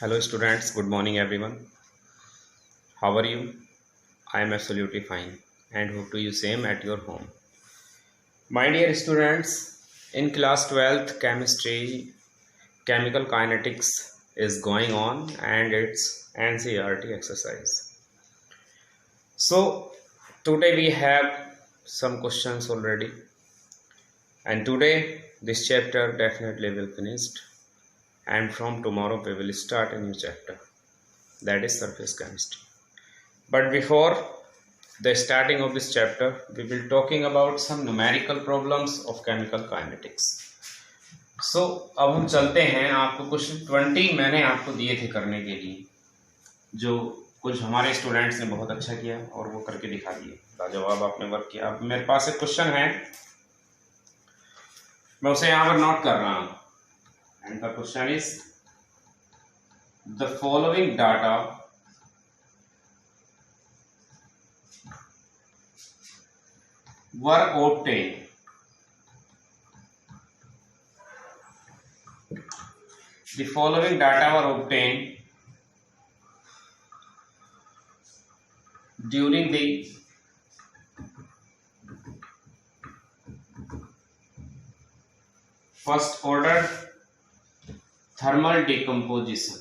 Hello students, good morning everyone. How are you? I am absolutely fine and hope to you same at your home. My dear students, in class 12th chemistry, chemical kinetics is going on and it's NCERT exercise. So today we have some questions already and today this chapter definitely will finished and from tomorrow we will start a new chapter, that is surface chemistry. But before the starting of this chapter, we will talking about some numerical problems of chemical kinetics. So अब हम चलते हैं, आपको कुछ 20 मैंने आपको दिए थे करने के लिए, जो कुछ हमारे स्टूडेंट्स ने बहुत अच्छा किया और वो करके दिखा दिए, लाजवाब आपने वर्क किया। अब मेरे पास एक क्वेश्चन है, मैं उसे यहाँ पर नोट कर रहा हूँ। And the question is the following data were obtained the following data were obtained during the first order thermal decomposition.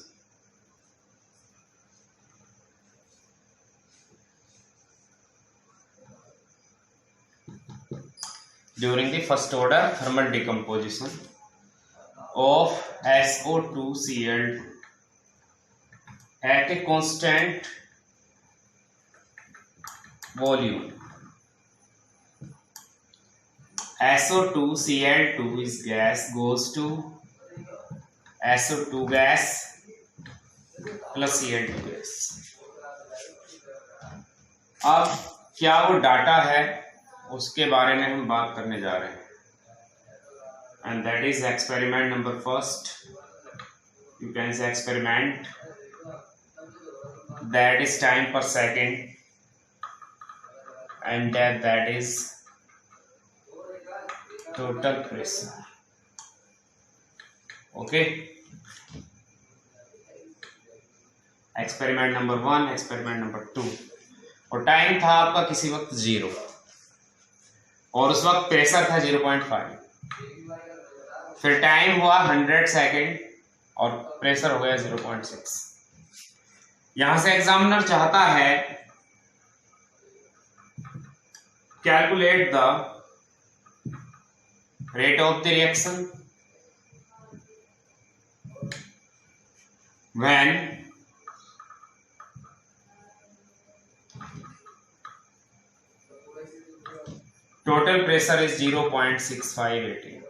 During the first order thermal decomposition of SO2Cl2 at a constant volume. SO2Cl2 is gas goes to SO2 gas plus Cl2 gas. अब क्या वो data है उसके बारे में हम बात करने जा रहे हैं, and that is experiment number first. You can say experiment that is time per second and that is total pressure. Okay, experiment number 1, experiment number 2, और टाइम था आपका किसी वक्त 0 और उस वक्त प्रेशर था 0.5. फिर टाइम हुआ 100 सेकेंड और प्रेशर हो गया 0.6. यहां से एग्जामिनर चाहता है calculate the rate of the reaction when total pressure is 0.6518.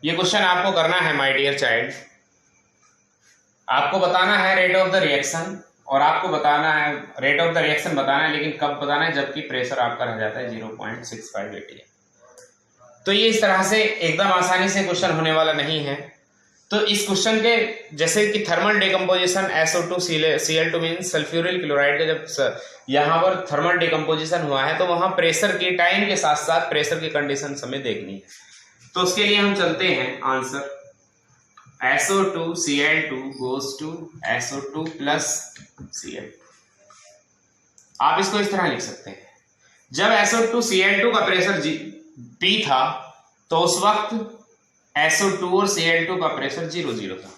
ये क्वेश्चन आपको करना है माय डियर चाइल्ड. आपको बताना है रेट ऑफ द रिएक्शन, और आपको बताना है रेट ऑफ द रिएक्शन बताना है, लेकिन कब बताना है, जबकि प्रेशर आपका रह जाता है 0.6518. तो ये इस तरह से एकदम आसानी से क्वेश्चन होने वाला नहीं है. तो इस क्वेश्चन के जैसे कि thermal decomposition SO2Cl2 mean sulphuryl chloride का जब यहाँ पर थर्मल डिकम्पोजिशन हुआ है तो वहां प्रेशर की टाइम के साथ साथ प्रेशर की कंडीशन हमें देखनी है. तो उसके लिए हम चलते हैं answer. SO2Cl2 goes to SO2 plus Cl. आप इसको इस तरह लिख सकते हैं, जब SO2Cl2 का प्रेशर P था तो उस वक्त SO2 और Cl2 का प्रेशर 0 था.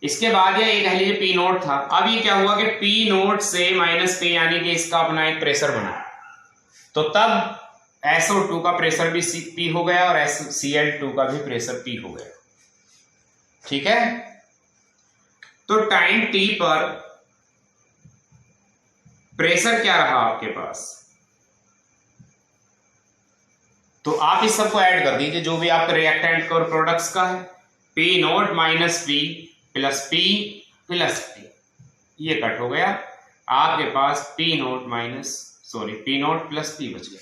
इसके बाद ये कह लीजिए P नोट था. अब ये क्या हुआ कि P नोट से माइनस P यानी कि इसका अपना एक प्रेशर बना, तो तब SO2 का प्रेशर भी P हो गया और Cl2 का भी प्रेशर P हो गया. ठीक है, तो टाइम T पर प्रेशर क्या रहा आपके पास, तो आप इस सबको ऐड कर दीजिए जो भी आपका रिएक्टेंट का और प्रोडक्ट्स का है. P note minus P plus P plus P, ये कट हो गया. आपके पास P नोट प्लस P बच गया.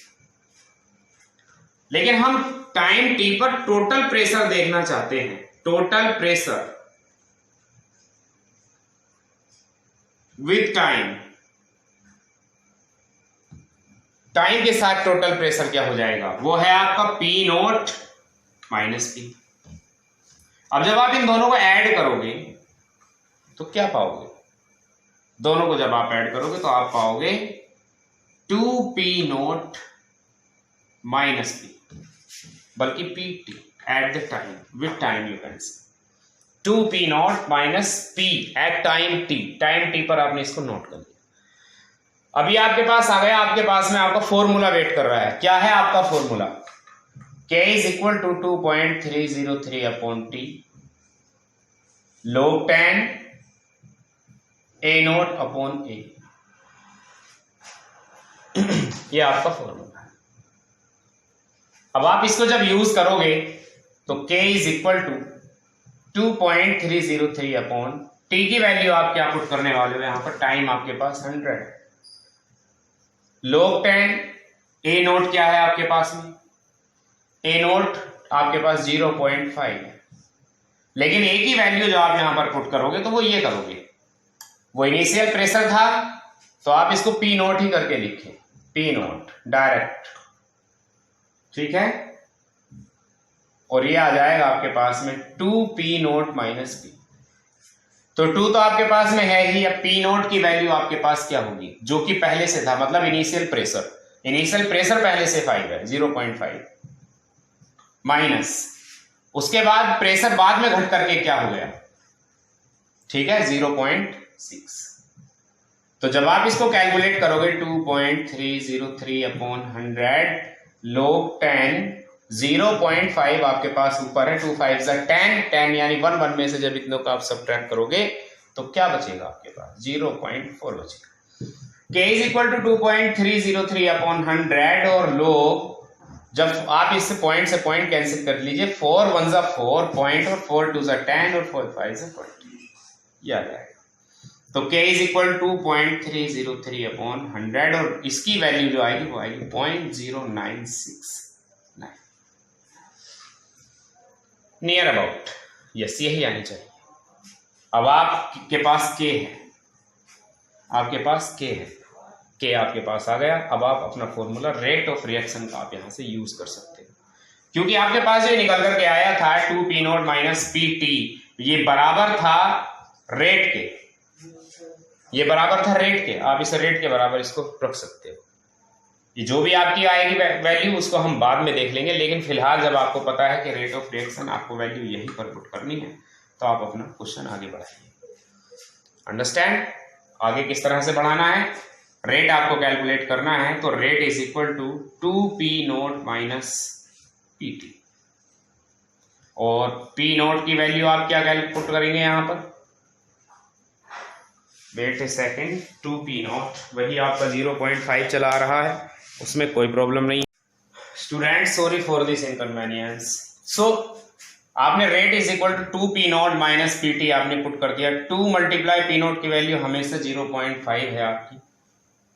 लेकिन हम टाइम T पर टोटल प्रेशर देखना चाहते हैं. टोटल प्रेशर विद टाइम के साथ टोटल प्रेशर क्या हो जाएगा, वो है आपका P नोट माइनस P. अब जब आप इन दोनों को ऐड करोगे तो क्या पाओगे, दोनों को जब आप ऐड करोगे तो आप पाओगे 2p0 माइनस p, बल्कि pt at the time, with time you can say 2p0 minus p at time t, time t पर आपने इसको नोट कर लिया। अभी आपके पास आ गया, आपके पास में आपका फॉर्मूला वेट कर रहा है। क्या है आपका formula? k is equal to 2.303 upon t log 10 a0 upon a, ये आपका फॉर्मूला है। अब आप इसको जब यूज करोगे तो k is equal to 2.303 upon t की वैल्यू आप क्या पुट करने वाले हो, यहां पर टाइम आपके पास 100 है। log 10 a0 क्या है आपके पास में, a0 आपके पास 0.5 है, लेकिन a की वैल्यू जो आप यहां पर पुट करोगे तो वो ये करोगे, वो इनिशियल प्रेशर था तो आप इसको p0 ही करके लिखें, p0 डायरेक्ट, ठीक है। और ये आ जाएगा आपके पास में 2p0 माइनस p, तो 2 तो आपके पास में है ही। अब p0 की वैल्यू आपके पास क्या होगी, जो कि पहले से था, मतलब इनिशियल प्रेशर, इनिशियल प्रेशर पहले से 5 है, 0.5 माइनस, उसके बाद प्रेशर बाद में घट करके क्या हो गया, ठीक है, 0.6। तो जब आप इसको कैलकुलेट करोगे 2.303 अपॉन 100 log 10, 0.5 आपके पास ऊपर है, 2 5 10, 10 यानी 1 1 में से जब इतनों का आप सब्ट्रैक्ट करोगे तो क्या बचेगा आपके पास, 0.4 बचेगा। k is equal to 2.303 upon 100 और log, जब आप इस पॉइंट से पॉइंट कैंसिल कर लीजिए, 4 1 4 पॉइंट और 4 2 10 और 4 5 20, ये आ जाएगा। तो k इज इक्वल 2.303 अपॉन 100 और इसकी वैल्यू जो आएगी वो आएगी 0.0969, नियर अबाउट, यस यही आनी चाहिए। अब आपके पास k है, आपके पास k है, k आपके पास आ गया। अब आप अपना फॉर्मूला रेट ऑफ रिएक्शन का आप यहां से यूज कर सकते हो, क्योंकि आपके पास जो निकल करके आया था 2p0 माइनस pt, ये बराबर था रेट के, ये बराबर था रेट के, आप इसे रेट के बराबर इसको रख सकते हो। ये जो भी आपकी आएगी वैल्यू उसको हम बाद में देख लेंगे, लेकिन फिलहाल जब आपको पता है कि रेट ऑफ रिएक्शन आपको वैल्यू यही पर पुट करनी है तो आप अपना क्वेश्चन आगे बढ़ाइए। अंडरस्टैंड, आगे किस तरह से बढ़ाना है, रेट आपको कैलकुलेट करना है तो rate is equal to 2p0 minus pt, और p0 की वैल्यू आप क्या पुट करेंगे यहां पर, वेट ए सेकेंड, 2p0 वही आपका 0.5 चला आ रहा है, उसमें कोई प्रॉब्लम नहीं। Student sorry for this inconvenience. So आपने rate is equal to 2p0 minus pt आपने पुट कर दिया, 2 मल्टीप्लाई p0 की वैल्यू हमेशा 0.5 है आपकी,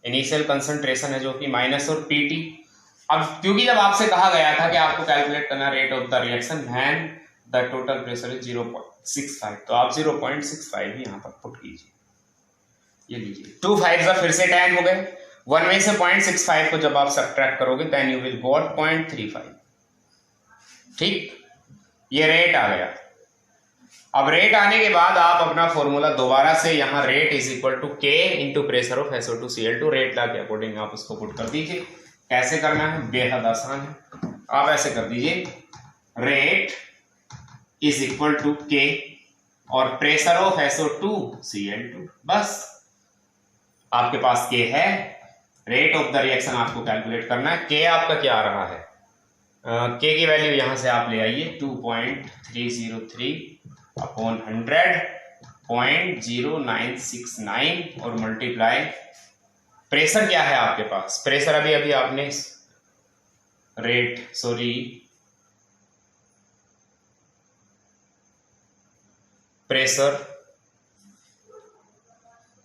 इनिशियल कंसंट्रेशन है जो कि माइनस और pt। अब क्योंकि जब आपसे कहा गया था कि आपको कैलकुलेट करना rate of the reaction when the total pressure is 0.65, तो आप 0.65 ही यहाँ पर पुट कीजिए। ये लीजिए 2 5 फिर से 10 हो गए, 1 में से 0.65 को जब आप सब्ट्रैक्ट करोगे देन यू विल गॉट 0.35, ठीक, ये रेट आ गया। अब रेट आने के बाद आप अपना फॉर्मूला दोबारा से यहाँ rate is equal to k into pressure of SO2Cl2, rate law के अकॉर्डिंग आप उसको पुट कर दीजिए। कैसे करना है, बेहद आसान है, आप ऐसे कर दीजिए, rate is equal to k और प्रेशर ऑफ SO2Cl2, बस आपके पास k है, रेट ऑफ द रिएक्शन आपको कैलकुलेट करना है। k आपका क्या आ रहा है, k की वैल्यू यहां से आप ले आइए 2.303 अपॉन 100 0.0969 और मल्टीप्लाई, प्रेशर क्या है आपके पास, प्रेशर अभी आपने रेट प्रेशर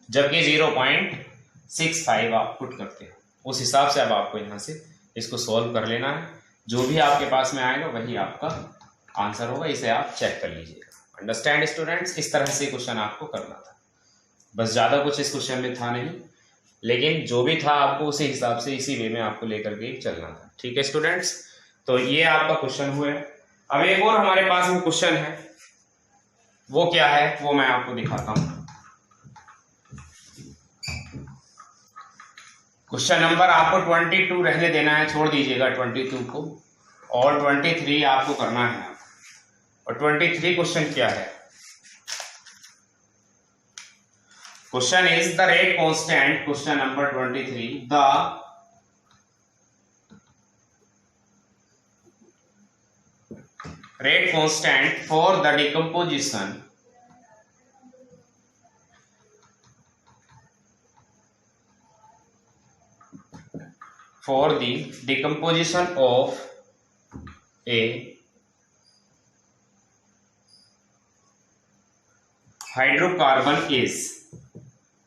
जबकि 0.65 आप पुट करते हैं, उस हिसाब से अब आपको यहां से इसको सॉल्व कर लेना है, जो भी आपके पास में आएगा वही आपका आंसर होगा, इसे आप चेक कर लीजिएगा। अंडरस्टैंड स्टूडेंट्स, इस तरह से क्वेश्चन आपको करना था, बस ज़्यादा कुछ इस क्वेश्चन में था नहीं, लेकिन जो भी था आपको उसी हिसाब से इसी वे में आपको लेकर के चलना था। ठीक है स्टूडेंट्स, तो ये आपका क्वेश्चन हुआ है। अब एक और हमारे पास में क्वेश्चन है, वो क्या है वो मैं आपको दिखाता हूं। क्वेश्चन नंबर आपको 22 रहने देना है, छोड़ दीजिएगा 22 को, और 23 आपको करना है। और 23 क्वेश्चन क्या है? Question is the rate constant, question number 23, the rate constant for the decomposition of a hydrocarbon is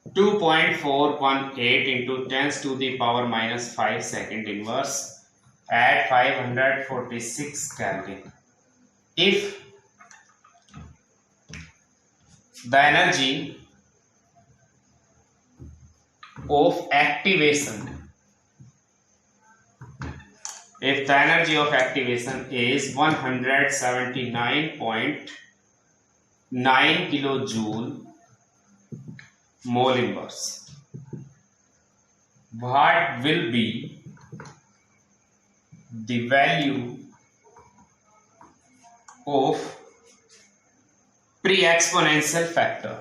2.418 into 10 to the power minus 5 second inverse at 546 Kelvin. If the energy of activation is 179.9 kilojoule mole inverse, what will be the value of pre-exponential factor?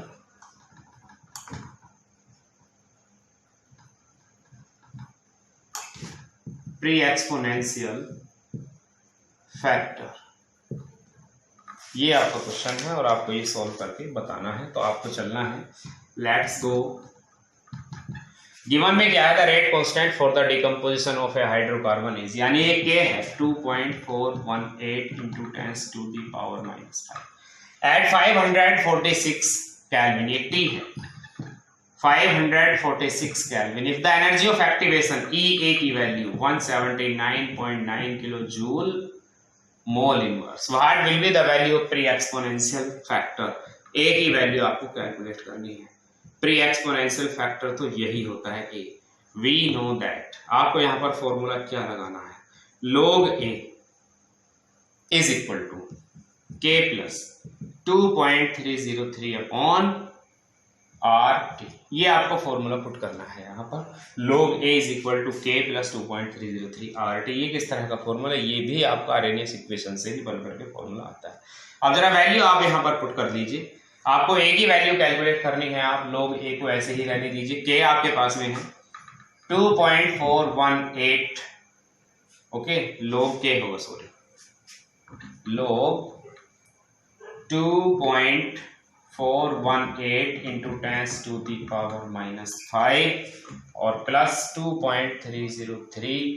ये आपका question है और आपको ये solve करके बताना है। तो आपको चलना है, लेट्स गो। गिवन में क्या है? The rate constant for the decomposition of A hydrocarbon is, यानी ये के है 2.418 into 10 to the power minus 5 at 546 Kelvin। ये T है 546 Kelvin। If the energy of activation E की value 179.9 kilojoule mole inverse, what will be the value of pre exponential factor? A की value आपको calculate करनी है। Pre exponential factor तो यही होता है ए, वी नो दैट। आपको यहां पर फॉर्मूला क्या लगाना है? log A is equal to k plus 2.303 upon RT। ये आपको फॉर्मूला पुट करना है यहाँ पर। log A is equal to k plus 2.303 RT। ये किस तरह का फॉर्मूला? ये भी आपका आर्हेनियस इक्वेशन से ही बन करके फॉर्मूला आता है। अब जरा वैल्यू आप यहाँ पर पुट कर दीजिए। आपको ए की वैल्यू कैलकुलेट करनी है, आप log A को ऐसे ही रहने दीजिए। के आपके पास में है 2.418, ओके, log K होगा, sorry, log 2.418 into 10 to the power minus 5 और प्लस 2.303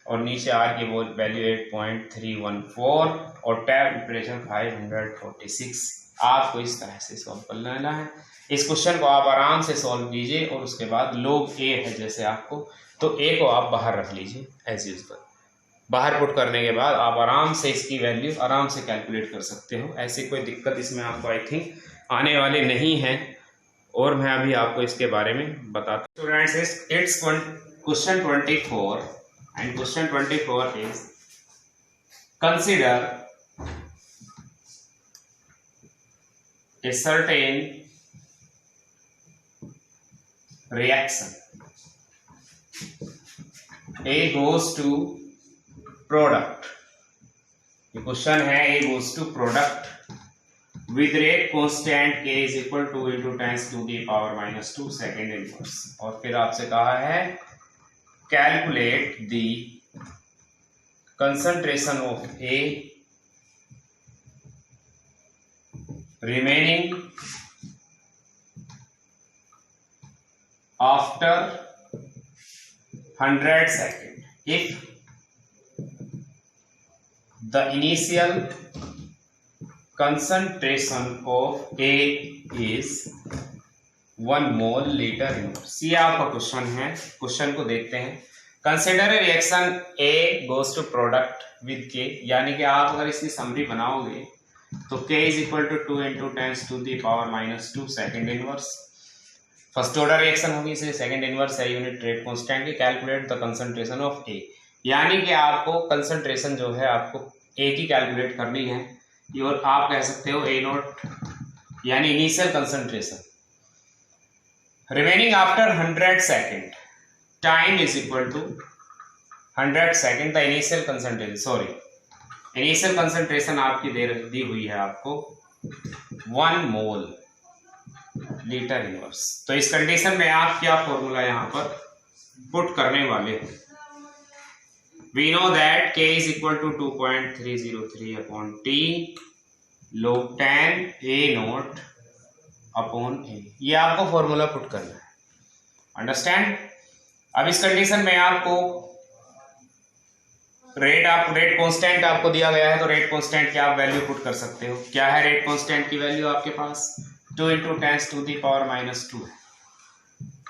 और नीचे आर की वो वैल्यू 8.314 और टेम्परेचर 546। आपको इस तरह से सॉल्व कर लेना है। इस क्वेश्चन को आप आराम से सॉल्व कीजिए और उसके बाद log A है जैसे आपको, तो A को आप बाहर रख लीजिए एज यूजुअल। बाहर पुट करने के बाद आप आराम से इसकी वैल्यू आराम से कैलकुलेट कर सकते हो। ऐसी कोई दिक्कत इसमें आपको आई थिंक आने वाले नहीं है, और मैं अभी आपको इसके बारे में बताता हूँ। Students, it's question 24 and question 24 is consider a certain reaction. A goes to product. ये क्वेश्चन है, A goes to product with rate constant K is equal to into 10 to the power minus 2 second inverse। और फिर आपसे कहा है calculate the concentration of A remaining after 100 seconds if the initial concentration of A is 1 mole liter inverse। ये आपका question है, question को देखते हैं। Consider a reaction A goes to product with K, यानी कि आप अगर इसकी समरी बनाओगे तो K is equal to 2 into 10 to the power minus 2 second inverse. First order reaction होगी, इसलिए सेकेंड इनवर्स है यूनिट रेट कांस्टेंट की। Calculate the concentration of A, यानी कि आपको कंसंट्रेशन जो है आपको A की कैलकुलेट करनी है, और आप कह सकते हो A नॉट यानी initial concentration remaining after 100 second time is equal to 100 second the initial concentration, sorry initial concentration आपकी दी हुई है आपको 1 मोल लीटर इनवर्स। तो इस कंडीशन में आप क्या फॉर्मूला यहां पर पुट करने वाले हो? We know that K is equal to 2.303 upon T log 10 A not upon A, ये आपको फॉर्मूला पुट करना है, अंडरस्टैंड। अब इस कंडीशन में आपको रेट कांस्टेंट आपको दिया गया है, तो रेट कांस्टेंट की आप वैल्यू पुट कर सकते हो। क्या है रेट कांस्टेंट की वैल्यू आपके पास? 2 इंटू 10 टू दी पावर -2 है,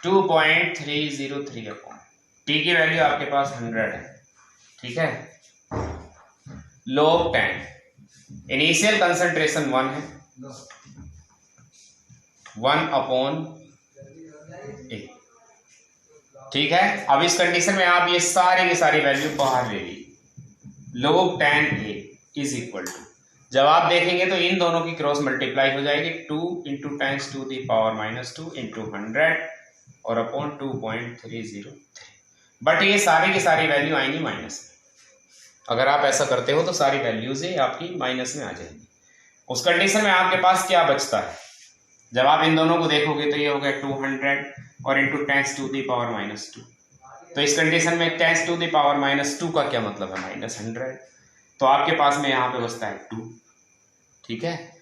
2.303 अपॉन टी की वैल्यू आपके पास 100 है, ठीक है। log 10 इनिशियल कंसंट्रेशन 1 है, 1 अपॉन ए, ठीक है। अब इस कंडीशन में आप ये सारी की सारी वैल्यू बाहर ले ली। log 10 A is equal to, जब आप देखेंगे तो इन दोनों की क्रॉस मल्टीप्लाई हो जाएगी, 2 into 10 to the power -2 into 100 और अपॉन 2.303। बट ये सारी की सारी वैल्यू आएंगी माइनस में। अगर आप ऐसा करते हो तो सारी वैल्यूज ही आपकी माइनस में आ जाएंगी। उस कंडीशन में आपके पास क्या बचता है? जब आप इन दोनों को देखोगे तो ये हो गया 200 और इंटू 10 टू दी पावर -2। तो इस कंडीशन में 10 टू दी पावर -2 का क्या मतलब है? -100। तो आपके पास में यहाँ पे बचता है 2, ठीक है।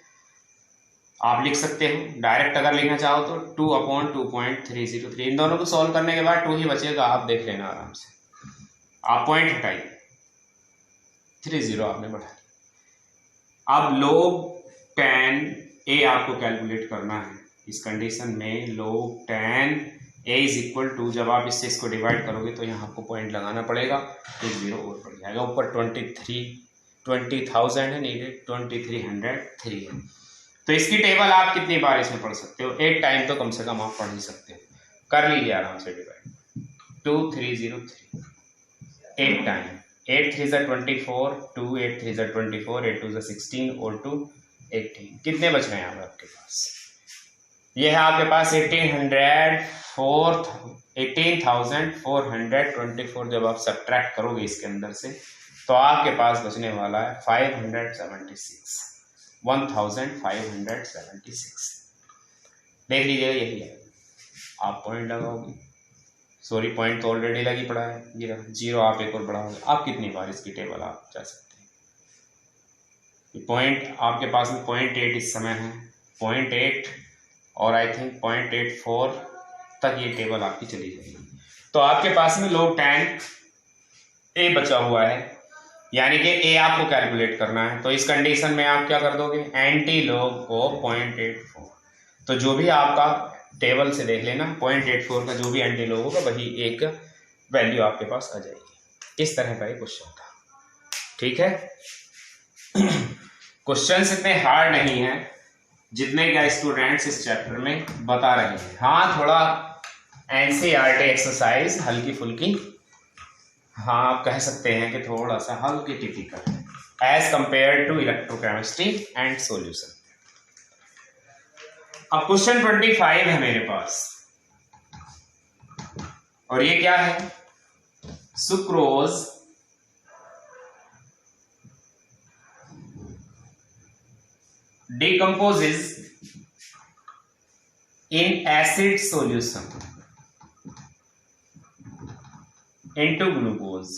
आप लिख सकते हो डायरेक्ट, अगर लिखना चाहो तो 2 अपॉन 2.303। इन दोनों को सॉल्व करने के बाद 2 ही बचेगा, आप देख लेना आराम से। आप पॉइंट हटाइए, 30 आपने बढ़ा। अब log 10 A आपको कैलकुलेट करना है। इस कंडीशन में log 10 A is equal to, जब आप इससे इसको डिवाइड करोगे तो यहाँ आपको पॉइंट लगाना पड़ेगा, एक 0 और बढ़ जाएगा। ऊपर 20,000 है नीचे 2303 है। तो इसकी टेबल आप कितनी बार इसमें पढ़ सकते हो? 8 टाइम तो कम से कम आप पढ़ ही सकते हो। कर लीजिए आराम से डिवाइड, 2303 8 टाइम, 8 3 ज़ा 24, 2 8 3 ज़ा 24, 8 2 ज़ा 16 और 2 18। कितने बच रहे हैं आपके पास? ये है आपके पास 18,424। जब आप सब्ट्रैक्ट करोगे इसके अंदर से तो आपके पास बचने वाला है 576, 1576। देख लीजिएगा, यही है। आप पॉइंट लगाओगे, सॉरी पॉइंट तो ऑलरेडी लगी पड़ा है, ये 0 आप एक और बढ़ाओगे। आप कितनी बार इसकी टेबल आप जा सकते हैं? पॉइंट आपके पास में 0.8 इस समय है, 0.8 और आई थिंक 0.84 तक ये टेबल आपकी चली जाएगी। तो आपके पास में log 10 A बचा हुआ है, यानी कि A आपको कैलकुलेट करना है। तो इस कंडीशन में आप क्या कर दोगे? Anti log of 0.84। तो जो भी आपका टेबल से देख लेना, 0.84 का जो भी एंटी लॉग होगा वही एक वैल्यू आपके पास आ जाएगी। इस तरह का ये क्वेश्चन था, ठीक है। क्वेश्चन इतने हार्ड नहीं है जितने का स्टूडेंट्स इस चैप्टर में बता रहे हैं। हाँ, थोड़ा NCERT एक्सरसाइज हल्की फुल्की, हाँ आप कह सकते हैं कि थोड़ा सा हल्की टिपिकल है as compared to electrochemistry and solution. अब क्वेश्चन 25 है मेरे पास, और ये क्या है? Sucrose decomposes in acid solution into glucose।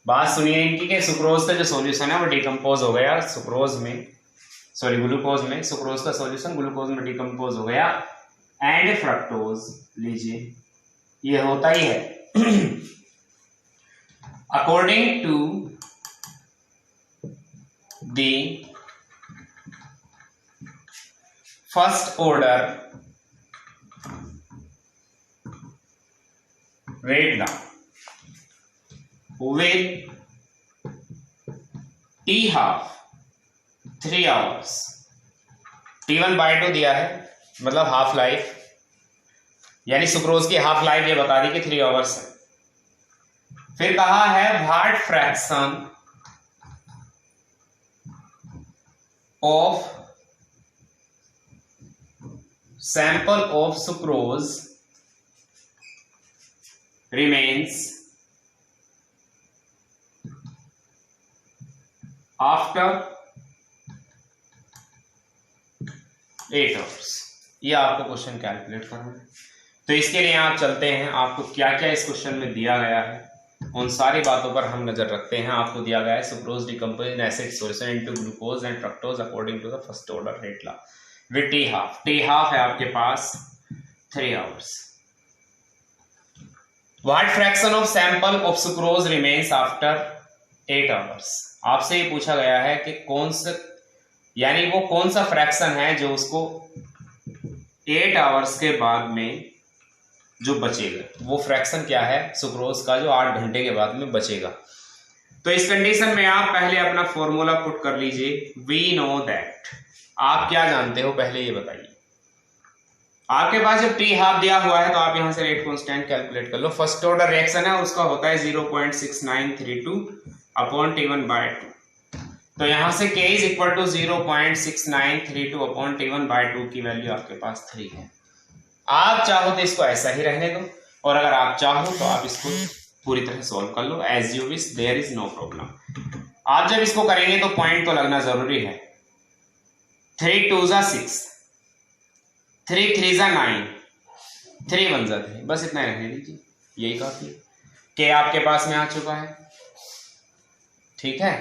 बात सुनिए इनकी कि सुक्रोज का जो सॉल्यूशन है वो डिकम्पोज हो गया सुक्रोज में, सॉरी ग्लूकोज में। सुक्रोज का सॉल्यूशन ग्लूकोज में डिकम्पोज हो गया एंड फ्रक्टोज, लीजिए ये होता ही है। According to the first order rate down with T½ 3 hours, T1/2 दिया है, मतलब हाफ लाइफ, यानी सुक्रोज की हाफ लाइफ ये बता दी कि 3 आवर्स है। फिर कहा है what fraction of sample of sucrose remains after 8 hours। ये आपको क्वेश्चन कैलकुलेट करना है। तो इसके लिए आप चलते हैं, आपको क्या क्या इस क्वेश्चन में दिया गया है उन सारी बातों पर हम नजर रखते हैं। आपको दिया गया है sucrose decompose in acid solution into glucose and fructose according to the first order rate law with T half. T half है आपके पास 3 hours. What fraction of sample of sucrose remains after 8 hours. आपसे ये पूछा गया है कि कौन सा, यानी वो कौन सा फ्रैक्शन है जो उसको 8 आवर्स के बाद में जो बचेगा, वो फ्रैक्शन क्या है सुक्रोज का जो 8 घंटे के बाद में बचेगा। तो इस कंडीशन में आप पहले अपना फॉर्मूला पुट कर लीजिए। वी नो दैट, आप क्या जानते हो पहले ये बताइए। आपके पास जब टी हाफ दिया हुआ है तो आप यहां से रेट कांस्टेंट कैलकुलेट कर लो। फर्स्ट ऑर्डर रिएक्शन है उसका होता है 0.6932 अपॉन T1/2। तो यहां से K is equal to 0.6932 upon T1/2 की वैल्यू आपके पास 3 है। आप चाहो तो इसको ऐसा ही रहने दो, और अगर आप चाहो तो आप इसको पूरी तरह सॉल्व कर लो as you wish, there is no problem. आप जब इसको करेंगे तो पॉइंट तो लगना जरूरी है। 3 2 जा 6, 3 3 जा 9, 3 1 जा 3, बस इतना रहने दीजिए, यही काफी है। के आपके पास में आ चुका है, ठीक है।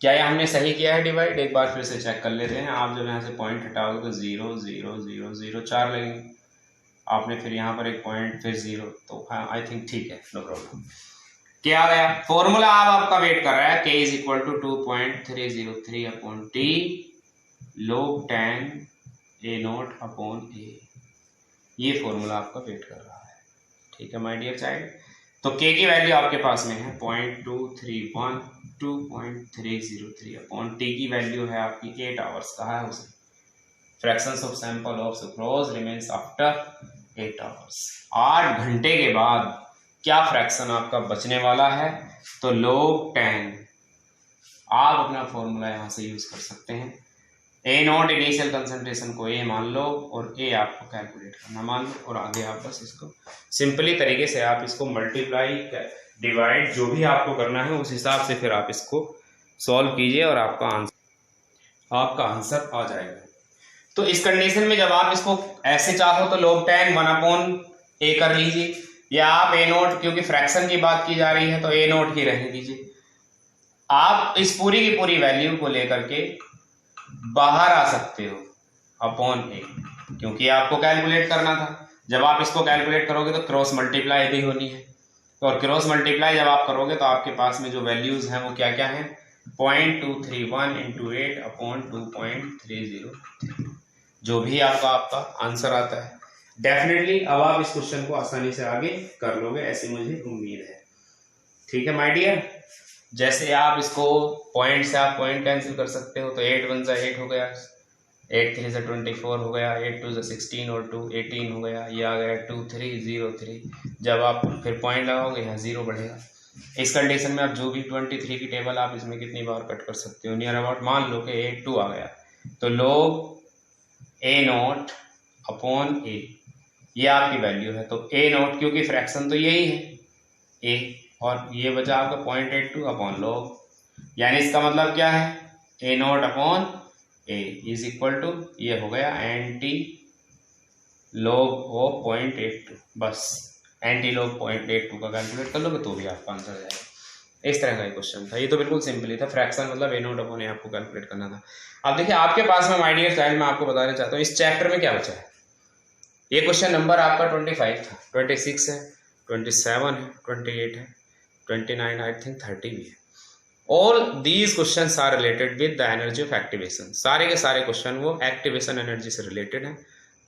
क्या ये हमने सही किया है डिवाइड? एक बार फिर से चेक कर लेते हैं। आप जब यहाँ से पॉइंट हटाओगे तो 0 0 0 0 4 लगेंगे। आपने फिर यहाँ पर एक पॉइंट फिर 0, तो आई थिंक ठीक है, नो प्रॉब्लम। क्या आ गया फॉर्मूला? आपका वेट कर रहा है K is equal to 2.303 upon T log 10 A0 upon A। ये फॉर्मूला आपका वेट कर रहा है, ठीक है माय डियर चाइल्ड। तो K की वैल्यू आपके पास में है 0.231 2.303 अपॉन T की वैल्यू है आपकी 8 आवर्स। कहा है उसे fractions of sample of sucrose remains after 8 hours. 8 घंटे के बाद क्या फ्रैक्शन आपका बचने वाला है? तो log 10, आप अपना फॉर्मूला यहां से यूज कर सकते हैं। A0 इनिशियल कंसंट्रेशन को A मान लो और A आपको कैलकुलेट करना मान लो, और आगे आप बस इसको सिंपली तरीके से आप इसको मल्टीप्लाई डिवाइड जो भी आपको करना है उस हिसाब से फिर आप इसको सॉल्व कीजिए और आपका आंसर आ जाएगा। तो इस कंडीशन में जब आप इसको ऐसे चाहो तो log 10 1 अपॉन A कर लीजिए, या आप A0, क्योंकि फ्रैक्शन की बात की जा रही है तो A0 ही रहने दीजिए। आप इस पूरी की पूरी वैल्यू को लेकर के बाहर आ सकते हो अपॉन A, क्योंकि आपको कैलकुलेट करना था। जब आप इसको कैलकुलेट करोगे तो क्रॉस मल्टीप्लाई भी होनी है, और क्रॉस मल्टीप्लाई जब आप करोगे तो आपके पास में जो वैल्यूज हैं वो क्या क्या हैं? 0.231 इंटू 8 अपॉन 2.303, जो भी आपका आंसर आता है। डेफिनेटली अब आप इस क्वेश्चन को आसानी से आगे कर लोगे, ऐसी मुझे उम्मीद है, ठीक है माय डियर। जैसे आप इसको पॉइंट से आप पॉइंट कैंसिल कर सकते हो, तो 8 1 से 8 हो गया, 8 3 से 24 हो गया, 8 2 से 16 और 2 18 हो गया, ये आ गया 2 3 0 3। जब आप फिर पॉइंट लगाओगे यहाँ 0 बढ़ेगा। इस कंडीशन में आप जो भी 23 की टेबल आप इसमें कितनी बार कट कर सकते हो? नियर अबाउट मान लो कि 8 2 आ गया, तो log A0 अपॉन A, ये आपकी वैल्यू है। तो A0 क्योंकि फ्रैक्शन तो यही है A, और ये बचा आपका 0.82 अपॉन log, यानी इसका मतलब क्या है? A0 upon A is equal to ये हो गया एंटी log ऑफ 0.82। बस एंटी log 0.82 का कैलकुलेट कर लोगे तो भी आपका आंसर आ जाएगा। इस तरह का क्वेश्चन था, ये तो बिल्कुल सिंपल ही था। फ्रैक्शन मतलब A0 अपॉन A आपको कैलकुलेट करना था। अब देखिए आपके पास में माय डियर चाइल्ड, मैं आपको बताना चाहता हूँ इस चैप्टर में क्या बचा है। ये क्वेश्चन नंबर आपका 25 था, 26 है, 27 है, 28 है, 29 आई थिंक 30 भी है। All these questions are related with the energy of activation. सारे के सारे क्वेश्चन वो एक्टिवेशन एनर्जी से रिलेटेड हैं।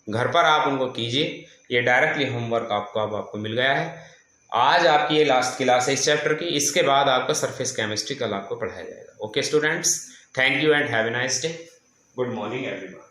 घर पर आप उनको कीजिए, ये डायरेक्टली होमवर्क आपको मिल गया है। आज आपकी ये लास्ट क्लास है इस चैप्टर की, इसके बाद आपका सरफेस केमिस्ट्री कल आपको पढ़ाया जाएगा। Okay students, thank you and have a nice day. Good morning everyone.